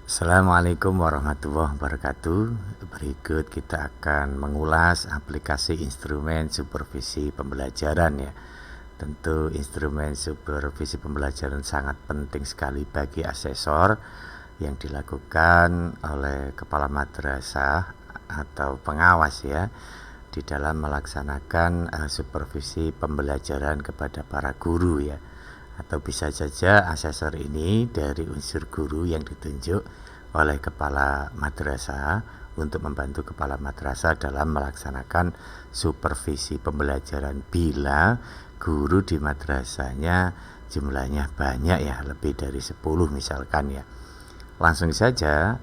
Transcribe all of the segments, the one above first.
Assalamualaikum warahmatullahi wabarakatuh. Berikut kita akan mengulas aplikasi instrumen supervisi pembelajaran ya. Tentu instrumen supervisi pembelajaran sangat penting sekali bagi asesor yang dilakukan oleh kepala madrasah atau pengawas ya di dalam melaksanakan supervisi pembelajaran kepada para guru ya. Atau bisa saja asesor ini dari unsur guru yang ditunjuk oleh kepala madrasah untuk membantu kepala madrasah dalam melaksanakan supervisi pembelajaran bila guru di madrasahnya jumlahnya banyak ya, lebih dari 10 misalkan ya. Langsung saja,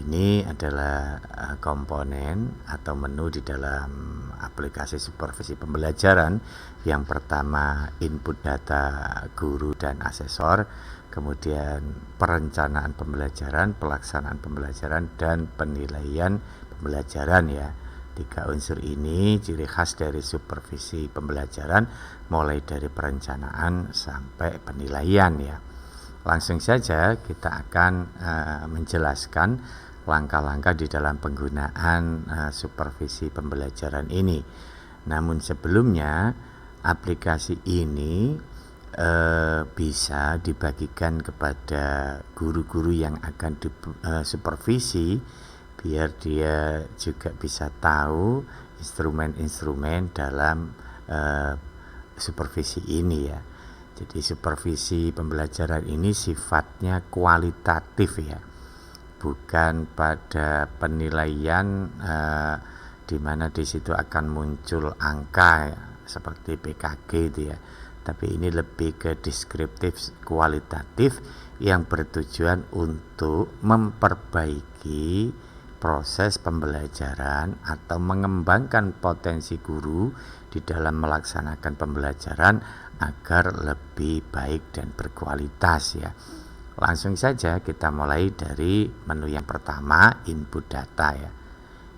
ini adalah komponen atau menu di dalam aplikasi supervisi pembelajaran. Yang pertama input data guru dan asesor, kemudian perencanaan pembelajaran, pelaksanaan pembelajaran, dan penilaian pembelajaran ya. 3 unsur ini ciri khas dari supervisi pembelajaran, mulai dari perencanaan sampai penilaian ya. Langsung saja kita akan menjelaskan langkah-langkah di dalam penggunaan supervisi pembelajaran ini. Namun sebelumnya, aplikasi ini bisa dibagikan kepada guru-guru yang akan supervisi biar dia juga bisa tahu instrumen-instrumen dalam supervisi ini ya. Jadi supervisi pembelajaran ini sifatnya kualitatif ya, bukan pada penilaian di mana di situ akan muncul angka ya, seperti PKG itu ya. Tapi ini lebih ke deskriptif kualitatif yang bertujuan untuk memperbaiki proses pembelajaran atau mengembangkan potensi guru di dalam melaksanakan pembelajaran agar lebih baik dan berkualitas ya. Langsung saja kita mulai dari menu yang pertama, input data ya.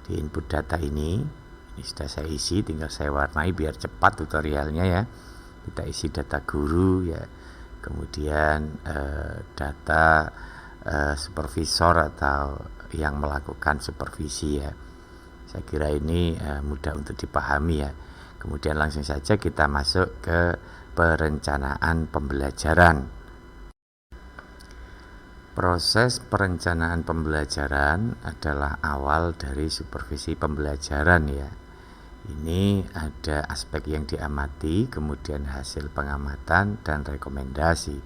Di input data ini sudah saya isi, tinggal saya warnai biar cepat tutorialnya ya. Kita isi data guru ya, kemudian data supervisor atau yang melakukan supervisi ya. Saya kira ini mudah untuk dipahami ya. Kemudian langsung saja kita masuk ke perencanaan pembelajaran. Proses perencanaan pembelajaran adalah awal dari supervisi pembelajaran ya. Ini ada aspek yang diamati, kemudian hasil pengamatan dan rekomendasi.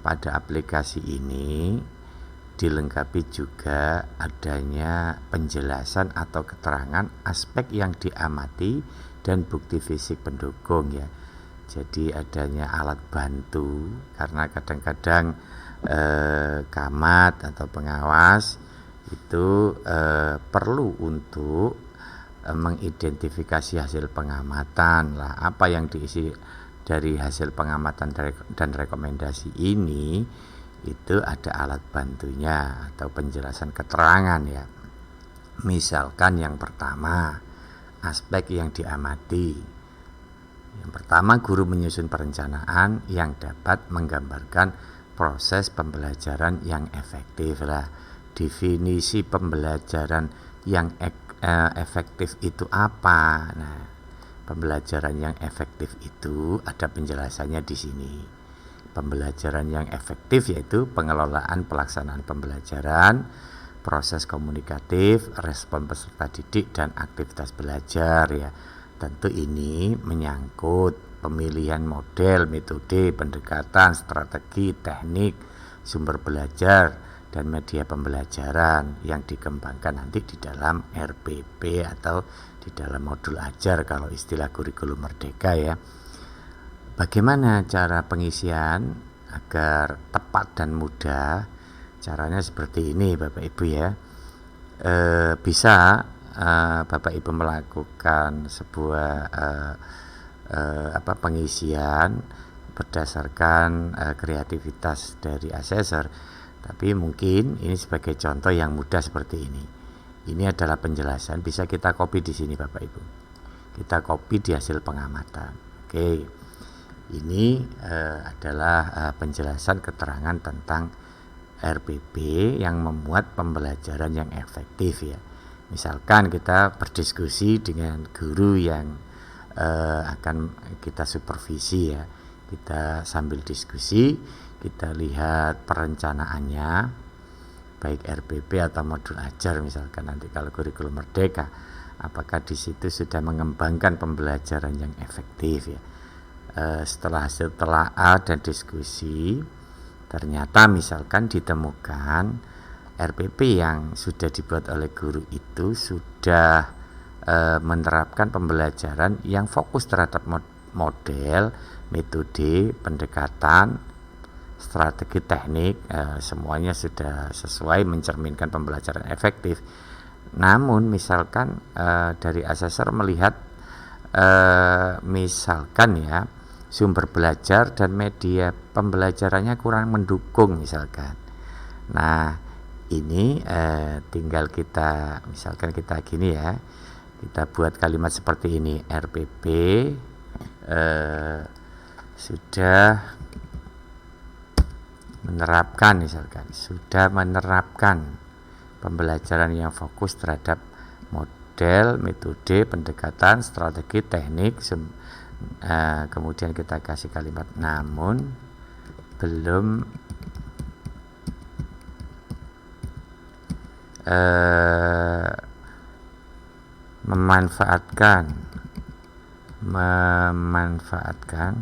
Pada aplikasi ini dilengkapi juga adanya penjelasan atau keterangan aspek yang diamati dan bukti fisik pendukung ya. Jadi adanya alat bantu, karena kadang-kadang camat atau pengawas itu perlu untuk mengidentifikasi hasil pengamatan lah, apa yang diisi dari hasil pengamatan dan rekomendasi ini, itu ada alat bantunya atau penjelasan keterangan ya. Misalkan yang pertama, aspek yang diamati. Yang pertama, guru menyusun perencanaan yang dapat menggambarkan proses pembelajaran yang efektif lah. Definisi pembelajaran yang efektif itu apa? Nah, pembelajaran yang efektif itu ada penjelasannya di sini. Pembelajaran yang efektif yaitu pengelolaan pelaksanaan pembelajaran, proses komunikatif, respon peserta didik, dan aktivitas belajar ya. Tentu ini menyangkut pemilihan model, metode, pendekatan, strategi, teknik, sumber belajar, dan media pembelajaran yang dikembangkan nanti di dalam RPP atau di dalam modul ajar kalau istilah kurikulum merdeka ya. Bagaimana cara pengisian agar tepat dan mudah? Caranya seperti ini Bapak Ibu ya. Bisa Bapak Ibu melakukan sebuah pengisian berdasarkan kreativitas dari asesor. Tapi mungkin ini sebagai contoh yang mudah seperti ini. Ini adalah penjelasan, bisa kita copy di sini Bapak Ibu. Kita copy di hasil pengamatan. Oke. Ini adalah penjelasan keterangan tentang RPP yang memuat pembelajaran yang efektif ya. Misalkan kita berdiskusi dengan guru yang akan kita supervisi ya. Kita sambil diskusi, kita lihat perencanaannya, baik RPP atau modul ajar misalkan nanti kalau kurikulum merdeka, apakah di situ sudah mengembangkan pembelajaran yang efektif ya. Setelah hasil telaah dan diskusi, ternyata misalkan ditemukan RPP yang sudah dibuat oleh guru itu sudah menerapkan pembelajaran yang fokus terhadap model, metode, pendekatan, strategi teknik, semuanya sudah sesuai mencerminkan pembelajaran efektif. Namun misalkan dari asesor melihat misalkan ya sumber belajar dan media pembelajarannya kurang mendukung misalkan. Nah ini tinggal kita misalkan kita gini ya, kita buat kalimat seperti ini, RPP sudah menerapkan misalkan, sudah menerapkan pembelajaran yang fokus terhadap model, metode, pendekatan, strategi, teknik, kemudian kita kasih kalimat namun belum memanfaatkan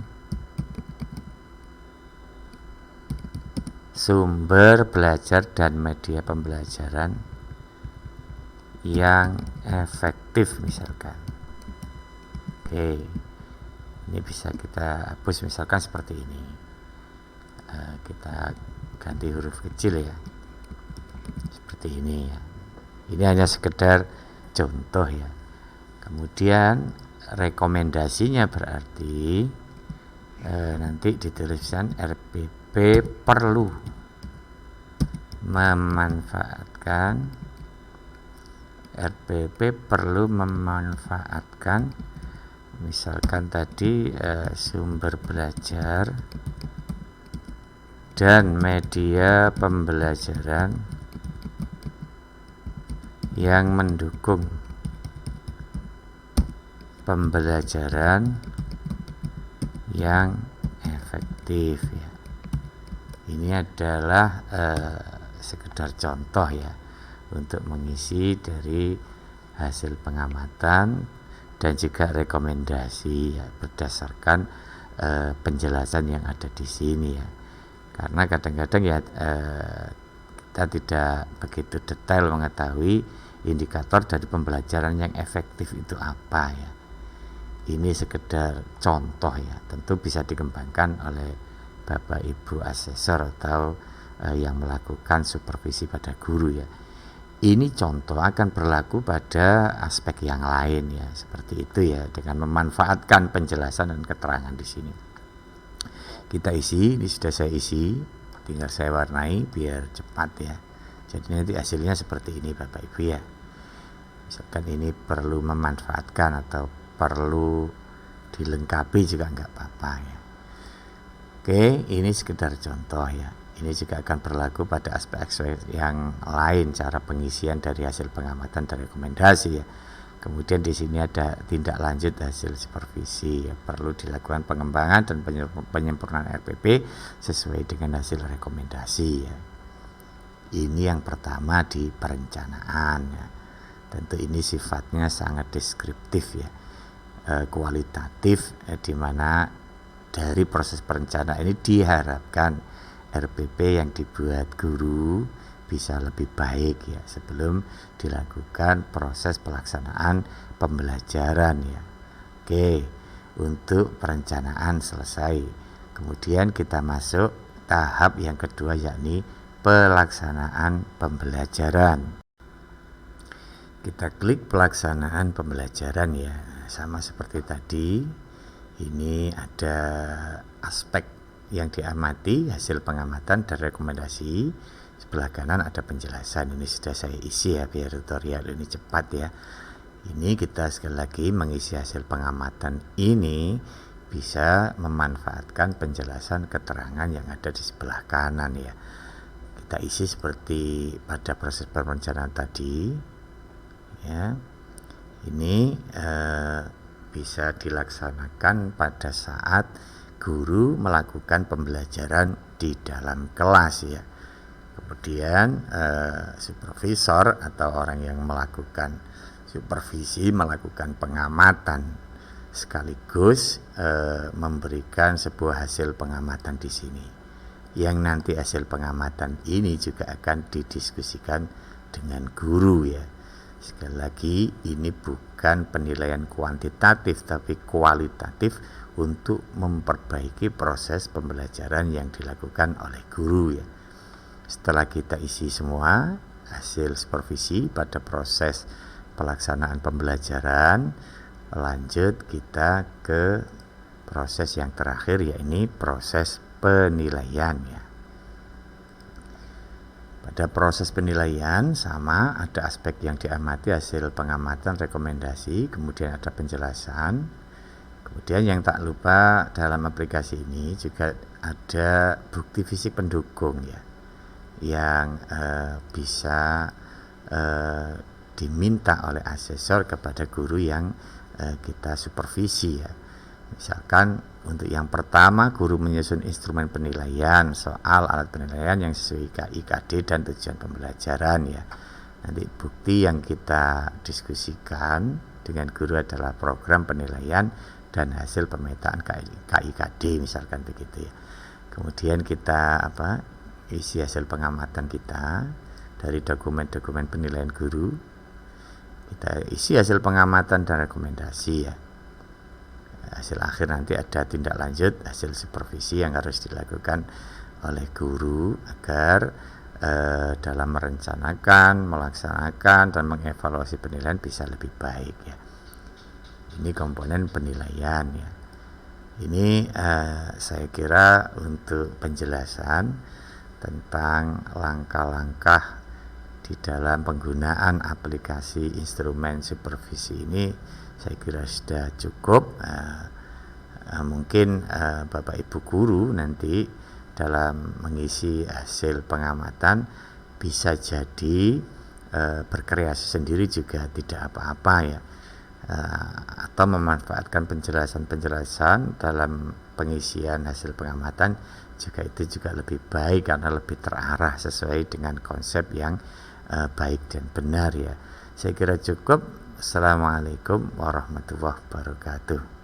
sumber belajar dan media pembelajaran yang efektif misalkan. Oke, ini bisa kita hapus misalkan seperti ini. Kita ganti huruf kecil ya, seperti ini ya. Ini hanya sekedar contoh ya. Kemudian rekomendasinya berarti nanti dituliskan RPP perlu memanfaatkan misalkan tadi sumber belajar dan media pembelajaran yang mendukung pembelajaran yang efektif ya. Ini adalah sekedar contoh ya untuk mengisi dari hasil pengamatan dan juga rekomendasi ya, berdasarkan penjelasan yang ada di sini ya. Karena kadang-kadang ya kita tidak begitu detail mengetahui indikator dari pembelajaran yang efektif itu apa ya. Ini sekedar contoh ya, tentu bisa dikembangkan oleh Bapak Ibu asesor atau yang melakukan supervisi pada guru ya. Ini contoh akan berlaku pada aspek yang lain ya, seperti itu ya, dengan memanfaatkan penjelasan dan keterangan di sini. Kita isi, ini sudah saya isi, tinggal saya warnai biar cepat ya. Jadi nanti hasilnya seperti ini Bapak Ibu ya. Misalkan ini perlu memanfaatkan atau perlu dilengkapi juga enggak apa-apa ya. Oke, ini sekedar contoh ya. Ini juga akan berlaku pada aspek-aspek yang lain, cara pengisian dari hasil pengamatan dan rekomendasi ya. Kemudian di sini ada tindak lanjut hasil supervisi ya, perlu dilakukan pengembangan dan penyempurnaan RPP sesuai dengan hasil rekomendasi ya. Ini yang pertama di perencanaan ya. Tentu ini sifatnya sangat deskriptif ya, kualitatif di mana dari proses perencanaan ini diharapkan RPP yang dibuat guru bisa lebih baik ya sebelum dilakukan proses pelaksanaan pembelajaran ya. Oke, untuk perencanaan selesai. Kemudian kita masuk tahap yang kedua yakni pelaksanaan pembelajaran. Kita klik pelaksanaan pembelajaran ya. Sama seperti tadi, ini ada aspek yang diamati, hasil pengamatan dan rekomendasi. Sebelah kanan ada penjelasan, ini sudah saya isi ya biar tutorial ini cepat ya. Ini kita sekali lagi mengisi hasil pengamatan ini bisa memanfaatkan penjelasan keterangan yang ada di sebelah kanan ya. kita isi seperti pada proses perencanaan tadi ya. Ini bisa dilaksanakan pada saat guru melakukan pembelajaran di dalam kelas ya. Kemudian supervisor atau orang yang melakukan supervisi melakukan pengamatan sekaligus memberikan sebuah hasil pengamatan di sini. Yang nanti hasil pengamatan ini juga akan didiskusikan dengan guru ya. Sekali lagi ini bukan penilaian kuantitatif tapi kualitatif untuk memperbaiki proses pembelajaran yang dilakukan oleh guru ya. Setelah kita isi semua hasil supervisi pada proses pelaksanaan pembelajaran, lanjut kita ke proses yang terakhir yakni proses penilaian ya. Pada proses penilaian sama ada aspek yang diamati hasil pengamatan rekomendasi, kemudian ada penjelasan. Kemudian yang tak lupa dalam aplikasi ini juga ada bukti fisik pendukung ya, yang bisa diminta oleh asesor kepada guru yang kita supervisi ya. Misalkan untuk yang pertama guru menyusun instrumen penilaian soal alat penilaian yang sesuai KIKD dan tujuan pembelajaran ya. Nanti bukti yang kita diskusikan dengan guru adalah program penilaian dan hasil pemetaan KIKD misalkan begitu ya. Kemudian kita isi hasil pengamatan kita dari dokumen-dokumen penilaian guru. Kita isi hasil pengamatan dan rekomendasi ya. Hasil akhir nanti ada tindak lanjut hasil supervisi yang harus dilakukan oleh guru agar dalam merencanakan, melaksanakan dan mengevaluasi penilaian bisa lebih baik ya. Ini komponen penilaian ya. Ini saya kira untuk penjelasan tentang langkah-langkah di dalam penggunaan aplikasi instrumen supervisi ini saya kira sudah cukup. Mungkin Bapak Ibu guru nanti dalam mengisi hasil pengamatan bisa jadi berkreasi sendiri juga tidak apa-apa ya, atau memanfaatkan penjelasan-penjelasan dalam pengisian hasil pengamatan juga itu juga lebih baik karena lebih terarah sesuai dengan konsep yang baik dan benar ya. Saya kira cukup. Assalamualaikum warahmatullahi wabarakatuh.